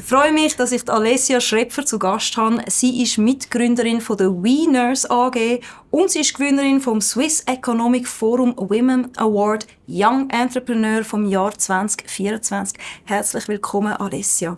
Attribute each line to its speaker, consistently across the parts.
Speaker 1: Ich freue mich, dass ich Alessia Schrepfer zu Gast habe. Sie ist Mitgründerin von der WeNurse AG und sie ist Gewinnerin vom Swiss Economic Forum Women Award Young Entrepreneur vom Jahr 2024. Herzlich willkommen, Alessia.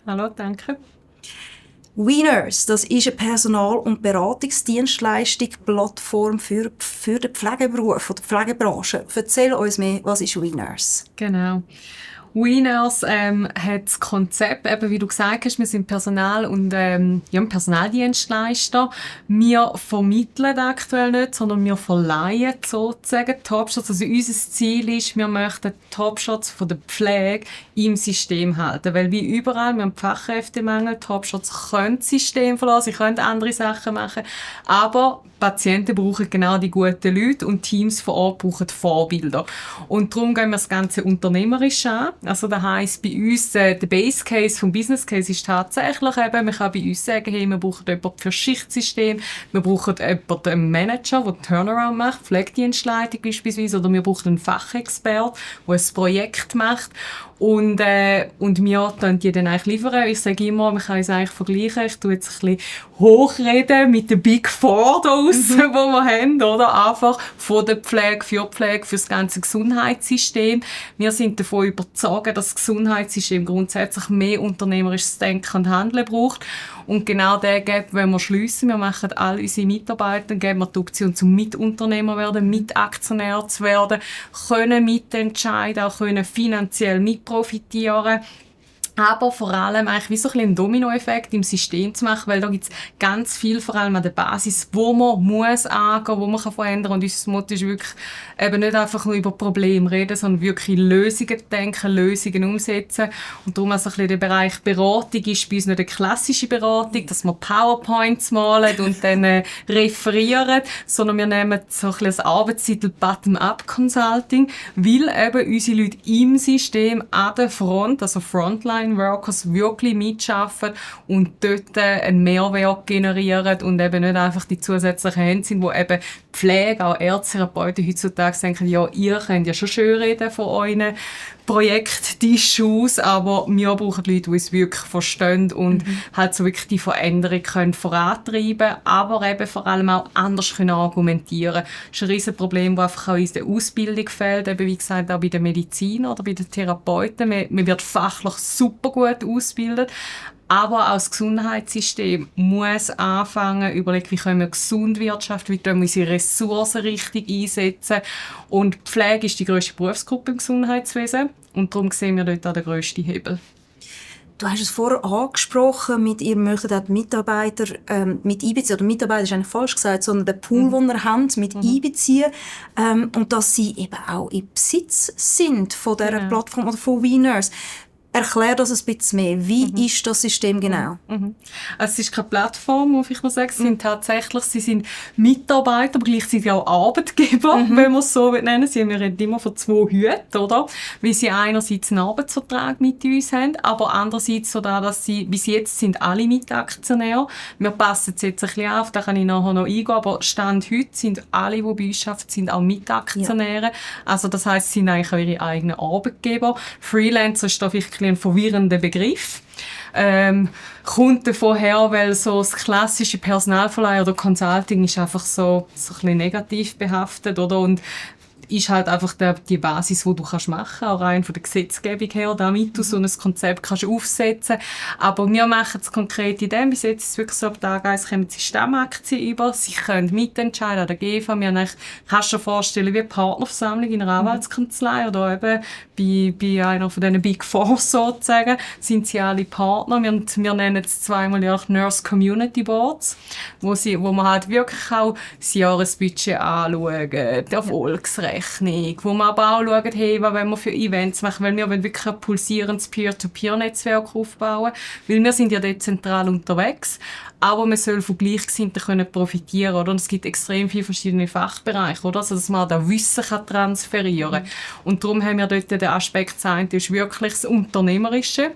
Speaker 2: Hallo, danke.
Speaker 1: WeNurse, das ist eine Personal- und Beratungsdienstleistung, Plattform für den Pflegeberuf oder die Pflegebranche. Erzähl uns mehr, was ist WeNurse?
Speaker 2: Genau. WeNurse hat das Konzept, eben wie du gesagt hast, wir sind Personal- und Personaldienstleister. Wir vermitteln aktuell nicht, sondern wir verleihen sozusagen Topshots. Also unser Ziel ist, wir möchten Topshots von der Pflege im System halten. Weil wie überall, wir haben Fachkräftemangel, Topshots können das System verlassen, sie können andere Sachen machen, aber Patienten brauchen genau die guten Leute und Teams vor Ort brauchen Vorbilder. Und darum gehen wir das Ganze unternehmerisch an. Also das heisst, bei uns, der Base Case vom Business Case ist tatsächlich eben, man kann bei uns sagen, hey, wir brauchen jemanden für Schichtsystem, wir brauchen jemanden, einen Manager, der Turnaround macht, Pflegedienstleitung beispielsweise, oder wir brauchen einen Fachexpert, der ein Projekt macht. Und wir dann die dann eigentlich liefern. Ich sage immer, man kann es eigentlich vergleichen. Ich tue jetzt ein bisschen hochreden mit den Big Four da draussen, die wir haben, oder? Einfach von der Pflege, für das ganze Gesundheitssystem. Wir sind davon überzeugt, dass das Gesundheitssystem grundsätzlich mehr unternehmerisches Denken und Handeln braucht. Und genau den Gap wollen wir schliessen. Wir machen all unsere Mitarbeiter, geben wir die Option zum Mitunternehmer werden, Mitaktionär zu werden, können mitentscheiden, auch können finanziell mitprofitieren. Aber vor allem eigentlich wie so ein bisschen einen Dominoeffekt im System zu machen, weil da gibt es ganz viel, vor allem an der Basis, wo man muss angehen, wo man kann verändern. Und unser Motto ist wirklich eben nicht einfach nur über Probleme reden, sondern wirklich Lösungen denken, Lösungen umsetzen. Und darum also ein bisschen der Bereich Beratung ist bei uns nicht eine klassische Beratung, dass wir PowerPoints malen und dann referieren, sondern wir nehmen so ein bisschen als Arbeitstitel Bottom-up Consulting, weil eben unsere Leute im System an der Front, also Frontline Workers wirklich mitschaffen und dort einen Mehrwert generieren und eben nicht einfach die zusätzlichen Hände sind, wo eben Pflege, auch Ärzte, Therapeuten heutzutage denken, ja, ihr könnt ja schon schön reden von euren Projekt-Issues, aber wir brauchen Leute, die es wirklich verstehen und halt so wirklich die Veränderung können vorantreiben, aber eben vor allem auch anders können argumentieren. Das ist ein Riesenproblem, das einfach auch in der Ausbildung fehlt, eben wie gesagt auch bei den Medizin oder bei den Therapeuten. Man wird fachlich super gut ausgebildet, aber auch das Gesundheitssystem muss anfangen, überlegen, wie können wir gesund wirtschaften, wie können wir unsere Ressourcen richtig einsetzen. Und Pflege ist die grösste Berufsgruppe im Gesundheitswesen und darum sehen wir dort auch den grössten Hebel.
Speaker 1: Du hast es vorher angesprochen, ihr möchtet auch die Mitarbeiter mit einbeziehen, oder Mitarbeiter ist eigentlich falsch gesagt, sondern den Pool, den ihr habt, mit einbeziehen und dass sie eben auch im Besitz sind von dieser Plattform oder von WeNurse. Erklär das ein bisschen mehr. Wie ist das System genau?
Speaker 2: Also es ist keine Plattform, muss ich mal sagen. Sie sind Mitarbeiter, aber gleichzeitig auch Arbeitgeber, wenn man es so nennen. Wir reden immer von 2 Hüten, oder? Weil sie einerseits einen Arbeitsvertrag mit uns haben, aber andererseits so da, dass sie, bis jetzt sind alle Mitaktionäre. Wir passen es jetzt ein bisschen auf, da kann ich nachher noch eingehen, aber Stand heute sind alle, die bei uns arbeiten, sind auch Mitaktionäre. Ja. Also das heisst, sie sind eigentlich auch ihre eigenen Arbeitgeber. Freelancer ist da vielleicht ein verwirrender Begriff. Kommt davon her, weil so das klassische Personalverleih oder Consulting ist einfach so ein bisschen negativ behaftet, oder? Und ist halt einfach die Basis, die du machen kannst, auch rein von der Gesetzgebung her, damit du so ein Konzept kannst aufsetzen. Aber wir machen es konkret in dem. Bis jetzt ist es wirklich so, ab Tag 1 kommen sie Stammaktien über, sie können mitentscheiden an der GEFA. Kannst du dir vorstellen, wie eine Partnerversammlung in einer Anwaltskanzlei oder eben bei einer von diesen Big Four sozusagen, sind sie alle Partner. Wir nennen es zweimal jährlich Nurse Community Boards, wo man halt wirklich auch das Jahresbudget anschauen, die Erfolgsrechnung, wo man aber auch schaut, hey, was wollen wir für Events machen, weil wir wollen wirklich ein pulsierendes Peer-to-Peer-Netzwerk aufbauen, weil wir sind ja dezentral unterwegs, aber man soll von Gleichgesinnten können profitieren, oder? Und es gibt extrem viele verschiedene Fachbereiche, oder? Also, dass man da Wissen kann transferieren kann. Und darum haben wir dort den Aspekt, das ist wirklich das Unternehmerische.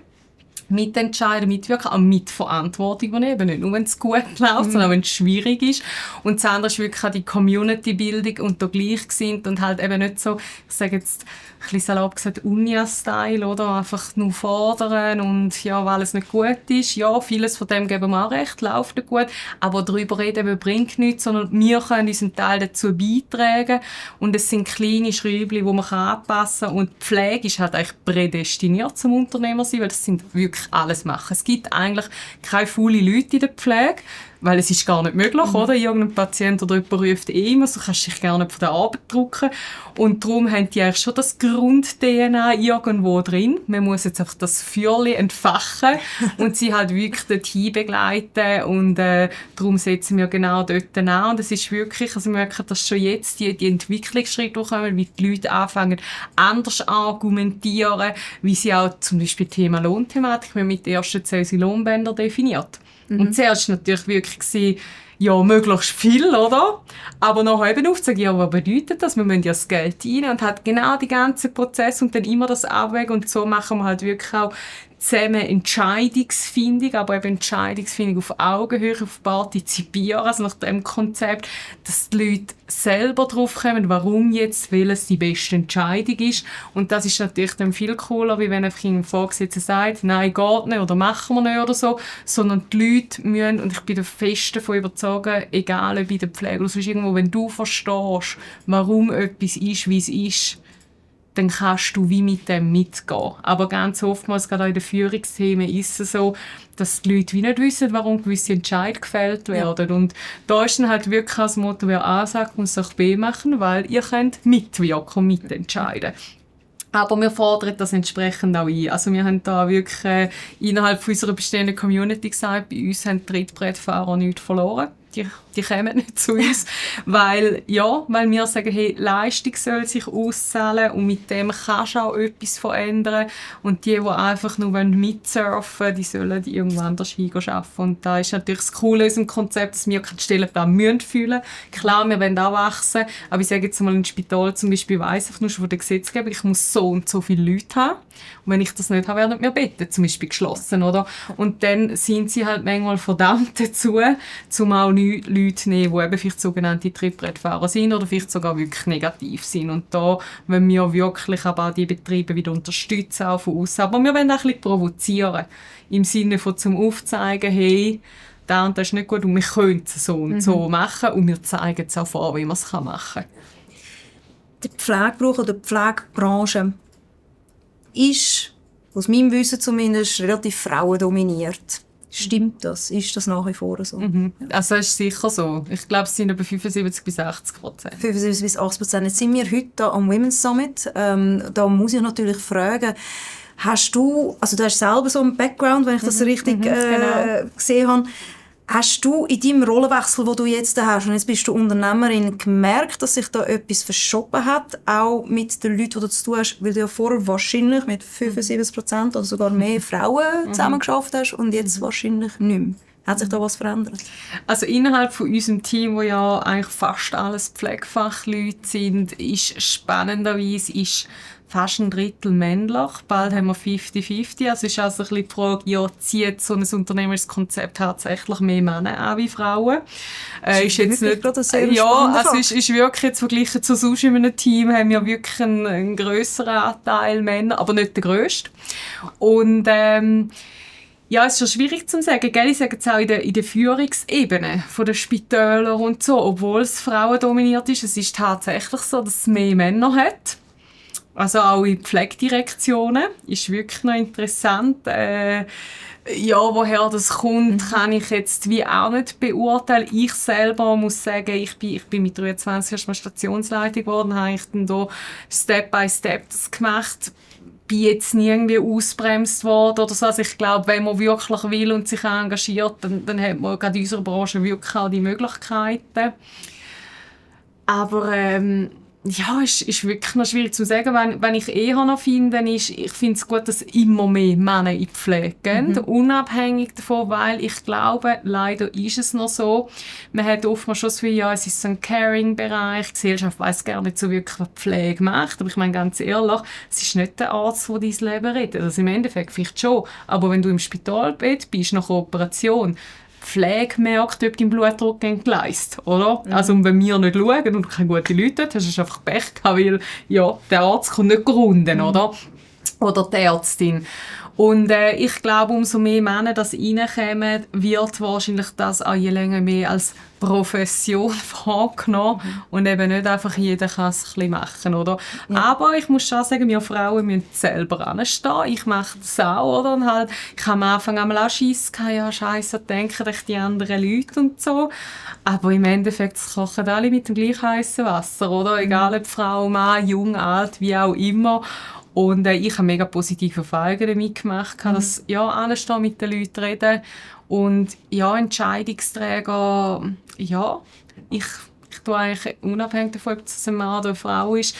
Speaker 2: mitentscheiden, mitwirken, auch mit Verantwortung übernehmen. Nicht nur, wenn es gut läuft, sondern auch, wenn es schwierig ist. Und das andere ist wirklich auch die Community-Bildung und da gleich sind und halt eben nicht so, ich sage jetzt ein bisschen salopp gesagt, Unia-Style, oder? Einfach nur fordern und ja, weil es nicht gut ist. Ja, vieles von dem geben wir auch recht, läuft nicht gut, aber darüber reden bringt nichts, sondern wir können unseren Teil dazu beitragen und es sind kleine Schräubchen, die man anpassen kann und die Pflege ist halt eigentlich prädestiniert zum Unternehmer sein, weil das sind wirklich alles machen. Es gibt eigentlich keine faulen Leute in der Pflege, weil es ist gar nicht möglich, oder? Irgendein Patient oder jemand ruft immer, so kannst du dich gar nicht von der Arbeit drücken. Und darum haben die eigentlich schon das Grund-DNA irgendwo drin. Man muss jetzt einfach das Feuerchen entfachen und sie halt wirklich dorthin begleiten und darum setzen wir genau dort an. Und es ist wirklich, also wir merken, dass schon jetzt die Entwicklungsschritte durchkommen, wie die Leute anfangen, anders argumentieren, wie sie auch zum Beispiel Thema Lohnthematik, wir haben mit den ersten 10 unsere Lohnbänder definiert. Und zuerst war natürlich wirklich, ja, möglichst viel, oder? Aber nachher eben aufzuzeigen, ja, was bedeutet das? Wir müssen ja das Geld rein und hat genau die ganzen Prozess und dann immer das Abwägen und so machen wir halt wirklich auch zusammen Entscheidungsfindung, aber eben Entscheidungsfindung auf Augenhöhe, auf Partizipieren, also nach dem Konzept, dass die Leute selber drauf kommen, warum jetzt welches die beste Entscheidung ist. Und das ist natürlich dann viel cooler, wie wenn einfach ein Vorgesetzter sagt, nein, geht nicht oder machen wir nicht oder so, sondern die Leute müssen, und ich bin der fest davon überzeugt, egal ob in der Pflege oder sonst irgendwo, wenn du verstehst, warum etwas ist, wie es ist, dann kannst du wie mit dem mitgehen. Aber ganz oftmals, gerade auch in den Führungsthemen, ist es so, dass die Leute wie nicht wissen, warum gewisse Entscheidungen gefällt werden. Ja. Und da ist dann halt wirklich das Motto, wer A sagt, muss auch B machen, weil ihr könnt mitwirken und mitentscheiden. Aber wir fordern das entsprechend auch ein. Also wir haben da wirklich innerhalb unserer bestehenden Community gesagt, bei uns haben die Trittbrettfahrer nichts verloren. Die kommen nicht zu uns, weil wir sagen, hey, Leistung soll sich auszahlen und mit dem kannst du auch etwas verändern. Und die einfach nur mitsurfen wollen, die sollen irgendwo anders arbeiten. Und da ist natürlich das Coole in unserem Konzept, dass wir keinen Stellenplan fühlen müssen. Klar, wir wollen auch wachsen, aber ich sage jetzt mal, ein Spital zum Beispiel weiss ich nur schon von der Gesetzgebung, ich muss so und so viele Leute haben. Und wenn ich das nicht habe, werden wir Betten zum Beispiel geschlossen, oder? Und dann sind sie halt manchmal verdammt dazu, um auch Leute zu nehmen, die eben vielleicht sogenannte Trittbrettfahrer sind oder vielleicht sogar wirklich negativ sind. Und da wollen wir wirklich aber auch die Betriebe wieder unterstützen, auch von aussen. Aber wir wollen auch ein bisschen provozieren, im Sinne von zum Aufzeigen, hey, das und das ist nicht gut und wir können es so und so machen und wir zeigen es auch vor, wie man es machen kann.
Speaker 1: Der Pflegeberuf oder die Pflegebranche ist, aus meinem Wissen zumindest, relativ frauendominiert. Stimmt das? Ist das nach wie vor so?
Speaker 2: Also das ist sicher so. Ich glaube, es sind etwa 75 bis 80%.
Speaker 1: 75 bis 80%. Jetzt sind wir heute hier am Women's Summit. Da muss ich natürlich fragen, hast du hast selber so einen Background, wenn ich das richtig genau gesehen habe, hast du in deinem Rollenwechsel, den du jetzt hast, und jetzt bist du Unternehmerin, gemerkt, dass sich da etwas verschoben hat, auch mit den Leuten, die du zu tun hast, weil du ja vorher wahrscheinlich mit 75% oder sogar mehr Frauen zusammengearbeitet hast und jetzt wahrscheinlich nicht mehr. Hat sich da was verändert?
Speaker 2: Also innerhalb von unserem Team, wo ja eigentlich fast alles Pflegefachleute sind, ist spannenderweise fast ein Drittel männlich. Bald haben wir 50-50. Also ist also ein bisschen die Frage, ja, zieht so ein unternehmerisches Konzept tatsächlich mehr Männer an wie Frauen? Ist jetzt nicht es ist wirklich jetzt verglichen zu sonst in einem Team haben wir wirklich einen grösseren Anteil Männer, aber nicht der grösste. Und ja, es ist schon schwierig zu sagen. Gell? Ich sage es auch in der Führungsebene von den Spitälern und so, obwohl es frauendominiert ist, es ist tatsächlich so, dass es mehr Männer hat. Also auch in Pflegedirektionen ist wirklich noch interessant. Woher das kommt, kann ich jetzt wie auch nicht beurteilen. Ich selber muss sagen, ich bin mit 23 erst mal Stationsleitung geworden, habe ich dann da Step by Step das gemacht. Bin jetzt nie irgendwie ausgebremst worden oder so. Also ich glaube, wenn man wirklich will und sich engagiert, dann hat man gerade in unserer Branche wirklich auch die Möglichkeiten. Aber ja, ist wirklich noch schwierig zu sagen. Wenn ich eher noch finde, ich finde es gut, dass immer mehr Männer in die Pflege gehen, unabhängig davon, weil ich glaube, leider ist es noch so, man hat oftmals schon so viel, ja, es ist so ein Caring-Bereich, die Gesellschaft weiss gar nicht so wirklich, was Pflege macht, aber ich meine ganz ehrlich, es ist nicht der Arzt, der dein Leben rettet, also im Endeffekt vielleicht schon, aber wenn du im Spitalbett bist, nach einer Operation, Pflege merkt, ob dein Blutdruck gleist, oder? Also wenn wir nicht schauen und keine guten Leute dort, hast du einfach Pech gehabt, weil ja, der Arzt kommt nicht runden, oder? Oder die Ärztin. Und ich glaube, umso mehr Männer das reinkommen, wird wahrscheinlich das auch je länger mehr als Profession wahrgenommen und eben nicht einfach jeder kann es ein bisschen machen, oder? Ja. Aber ich muss schon sagen, wir Frauen müssen selber anstehen. Ich mache das auch, oder? Und halt, ich habe am Anfang einmal auch Schiss gehabt, ja scheisse, denken echt die anderen Leute und so. Aber im Endeffekt kochen alle mit dem gleichen heißen Wasser, oder? Egal ob Frau, Mann, jung, alt, wie auch immer. Und ich habe mega positive Erfahrungen damit gemacht, dass ja, anstehen, mit den Leuten reden und ja, Entscheidungsträger, ja, ich tue eigentlich unabhängig davon, ob es ein Mann oder eine Frau ist.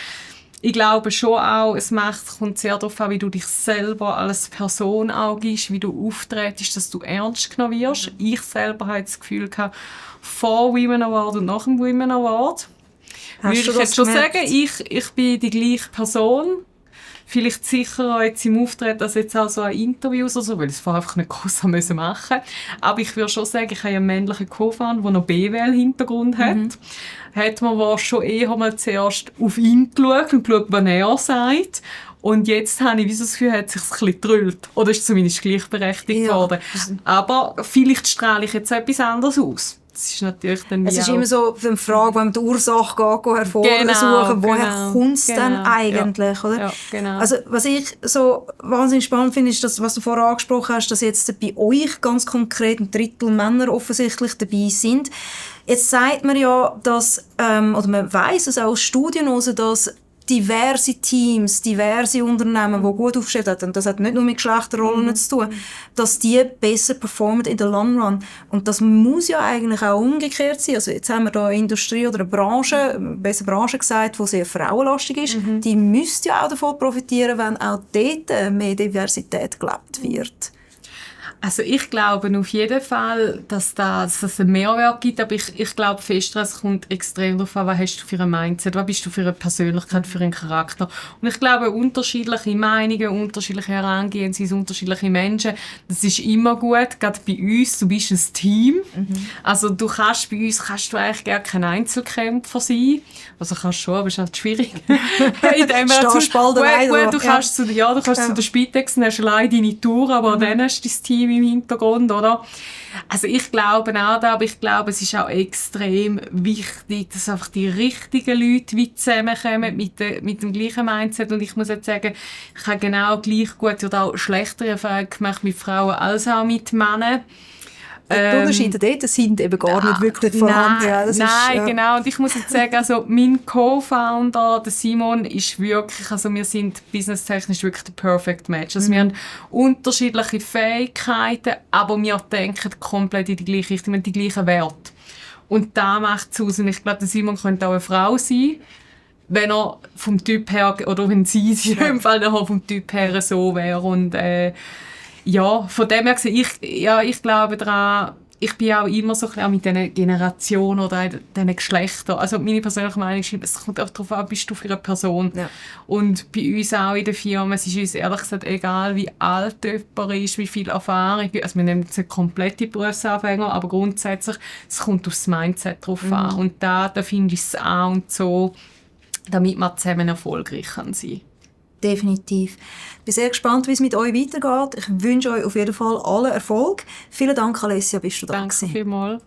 Speaker 2: Ich glaube schon auch, es kommt sehr darauf an, wie du dich selber als Person auch gibst, wie du auftrittst, dass du ernst genommen wirst. Ich selber hatte das Gefühl gehabt, vor Women Award und nach dem Women Award. Würde ich jetzt schon sagen, ich bin die gleiche Person. Vielleicht sicherer jetzt im Auftreten als jetzt auch so ein Interviews oder so, weil ich es vorher einfach nicht groß machen musste. Aber ich würde schon sagen, ich habe einen männlichen Co-Founder, der noch BWL-Hintergrund hat. Hat man schon eher mal zuerst auf ihn geschaut und geschaut, was er sagt. Und jetzt habe ich das Gefühl, hat sich ein bisschen gedrüllt. Oder ist zumindest gleichberechtigt worden. Aber vielleicht strahle ich jetzt etwas anderes aus. Das ist natürlich dann
Speaker 1: es ist immer so eine Frage, wenn man die Ursache hervorsuchen, woher kommt es denn eigentlich?
Speaker 2: Ja.
Speaker 1: Oder?
Speaker 2: Ja, genau.
Speaker 1: Also, was ich so wahnsinnig spannend finde, ist, dass, was du vorher angesprochen hast, dass jetzt bei euch ganz konkret ein Drittel Männer offensichtlich dabei sind. Jetzt sagt man ja, dass, oder man weiss es auch aus Studien heraus, dass diverse Teams, diverse Unternehmen, die gut aufgestellt sind, und das hat nicht nur mit Geschlechterrollen zu tun, dass die besser performen in der Long Run. Und das muss ja eigentlich auch umgekehrt sein. Also jetzt haben wir da eine Industrie oder eine Branche, besser Branche gesagt, die sehr frauenlastig ist. Die müsste ja auch davon profitieren, wenn auch dort mehr Diversität gelebt wird.
Speaker 2: Also ich glaube auf jeden Fall, dass es einen Mehrwert gibt, aber ich glaube fest, es kommt extrem darauf an, was hast du für ein Mindset, was bist du für eine Persönlichkeit, für einen Charakter. Und ich glaube, unterschiedliche Meinungen, unterschiedliche Herangehensweisen, unterschiedliche Menschen, das ist immer gut, gerade bei uns, du bist ein Team. Also bei uns kannst du eigentlich gar kein Einzelkämpfer sein. Also kannst schon, aber es ist halt schwierig. Du kannst zu der Spitex und hast allein deine Tour, aber dann hast du dein Team im Hintergrund, oder? Also ich glaube auch da, aber ich glaube, es ist auch extrem wichtig, dass einfach die richtigen Leute wie zusammenkommen mit dem gleichen Mindset. Und ich muss jetzt sagen, ich habe genau gleich gut oder auch schlechtere Erfahrungen gemacht mit Frauen als auch mit Männern.
Speaker 1: Die Unterschiede dort sind eben gar nicht wirklich vorhanden.
Speaker 2: Nein, genau. Und ich muss jetzt sagen, also mein Co-Founder, der Simon, ist wirklich, also wir sind businesstechnisch wirklich der Perfect Match. Also wir haben unterschiedliche Fähigkeiten, aber wir denken komplett in die gleiche Richtung, wir haben die gleichen Werte. Und da macht es aus. Und ich glaube, der Simon könnte auch eine Frau sein, wenn er vom Typ her, oder wenn sie in dem Fall vom Typ her so wäre. Und ja, von dem her gesehen, ich glaube daran, ich bin auch immer so ein bisschen mit diesen Generationen oder diesen Geschlechtern. Also meine persönliche Meinung ist, es kommt auch darauf an, bist du für eine Person. Ja. Und bei uns auch in der Firma, es ist uns ehrlich gesagt egal, wie alt jemand ist, wie viel Erfahrung. Also wir nehmen jetzt nicht komplette Berufsanfänger, aber grundsätzlich, es kommt aufs Mindset drauf an. Und da finde ich es auch und so, damit wir zusammen erfolgreich sein können.
Speaker 1: Definitiv. Ich bin sehr gespannt, wie es mit euch weitergeht. Ich wünsche euch auf jeden Fall allen Erfolg. Vielen Dank, Alessia, bist du da gewesen.
Speaker 2: Danke vielmals.